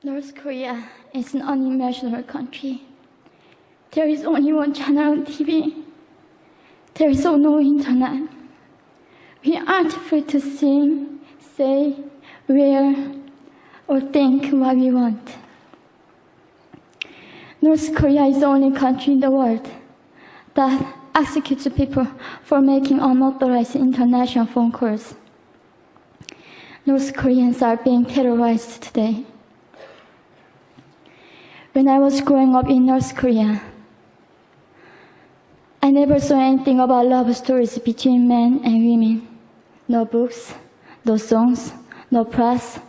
North Korea is an unimaginable country. There is only one channel on TV. There is no internet. We aren't free to sing, say, wear, or think what we want. North Korea is the only country in the world that executes people for making unauthorized international phone calls. North Koreans are being terrorized today. When I was growing up in North Korea, I never saw anything about love stories between men and women. No books, no songs, no press,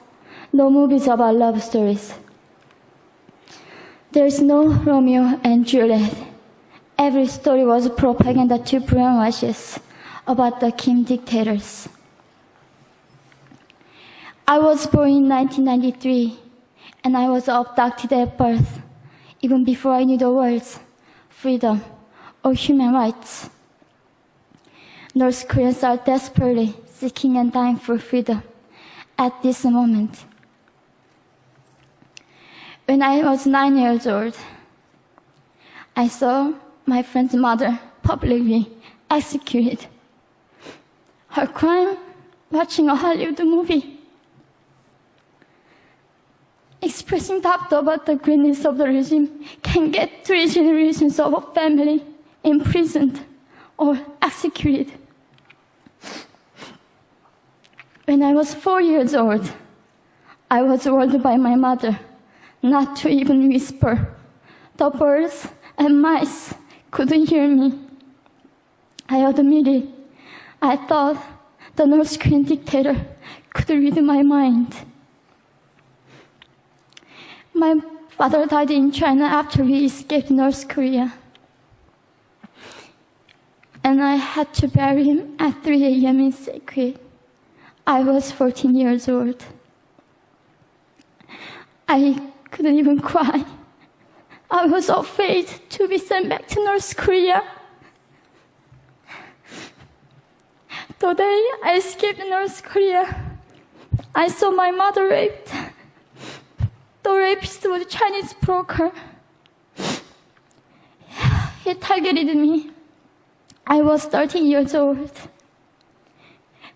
no movies about love stories. There is no Romeo and Juliet. Every story was propaganda to brainwash us about the Kim dictators. I was born in 1993, and I was abducted at birth, even before I knew the words freedom or human rights. North Koreans are desperately seeking and dying for freedom at this moment. When I was 9 years old, I saw my friend's mother publicly executed. Her crime? Watching a Hollywood movie. Expressing doubt about the greatness of the regime can get 3 generations of a family imprisoned or executed. When I was 4 years old, I was warned by my mother not to even whisper. The birds and mice couldn't hear me. I admitted I thought the North Korean dictator could read my mind. My father died in China after we escaped North Korea. And I had to bury him at 3 a.m. in secret. I was 14 years old. I couldn't even cry. I was afraid to be sent back to North Korea. The day I escaped North Korea, I saw my mother raped. The rapist was a Chinese broker. He targeted me. I was 13 years old.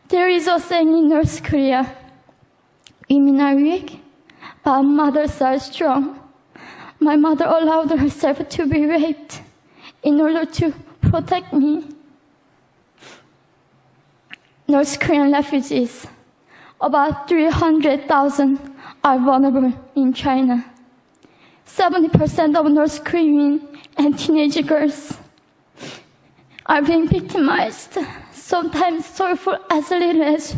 There is a saying in North Korea, women are weak, but mothers are strong. My mother allowed herself to be raped in order to protect me. North Korean refugees, about 300,000, are vulnerable in China. 70% of North Korean and teenage girls are being victimized, sometimes sold for as little as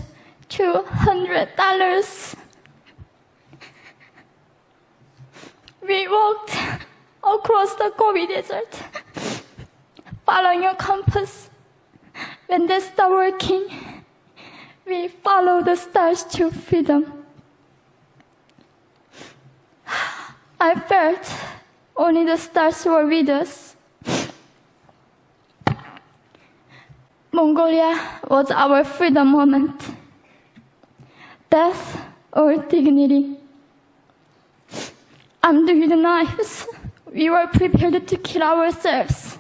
$200. We walked across the Gobi Desert, following a compass. When they stopped working, we followed the stars to freedom. I felt only the stars were with us. Mongolia was our freedom moment. Death or dignity. Armed with knives, we were prepared to kill ourselves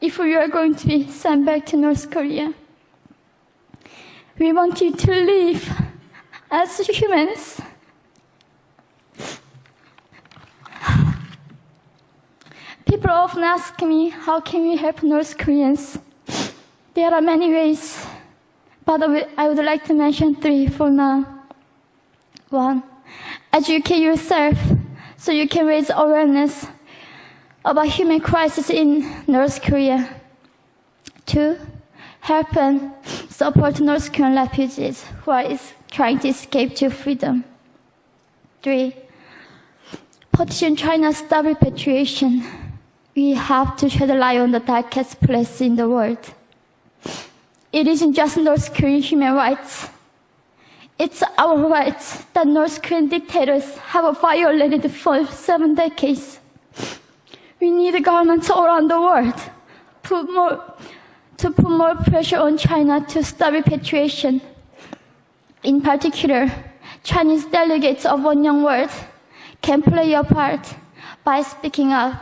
if we were going to be sent back to North Korea. We wanted to live as humans. People often ask me, how can we help North Koreans? There are many ways, but I would like to mention 3 for now. 1, educate yourself so you can raise awareness about human crisis in North Korea. 2, help and support North Korean refugees who are trying to escape to freedom. 3, petition China's stop repatriation. We have to shed a light on the darkest place in the world. It isn't just North Korean human rights. It's our rights that North Korean dictators have violated for 7 decades. We need governments all around the world to put more pressure on China to stop repatriation. In particular, Chinese delegates of One Young World can play a part by speaking up.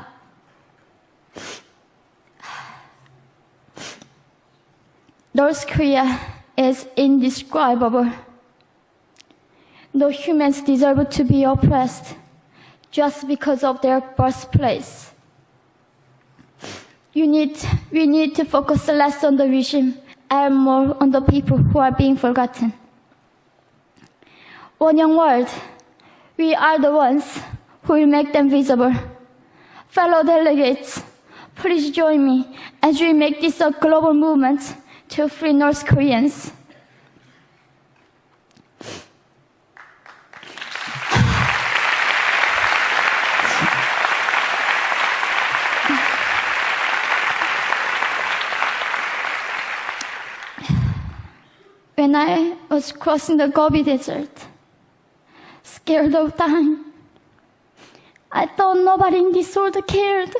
North Korea is indescribable. No humans deserve to be oppressed just because of their birthplace. We need to focus less on the regime and more on the people who are being forgotten. One young world, we are the ones who will make them visible. Fellow delegates, please join me as we make this a global movement to free North Koreans. When I was crossing the Gobi Desert, scared of dying, I thought nobody in this world cared.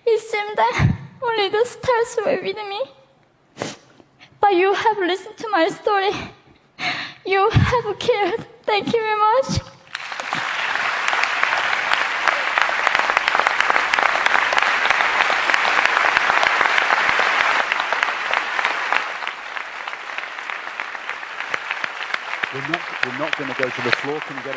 It seemed that only the stars were with me. But you have listened to my story. You have cared. Thank you very much. We're not going to go to the floor. Can you get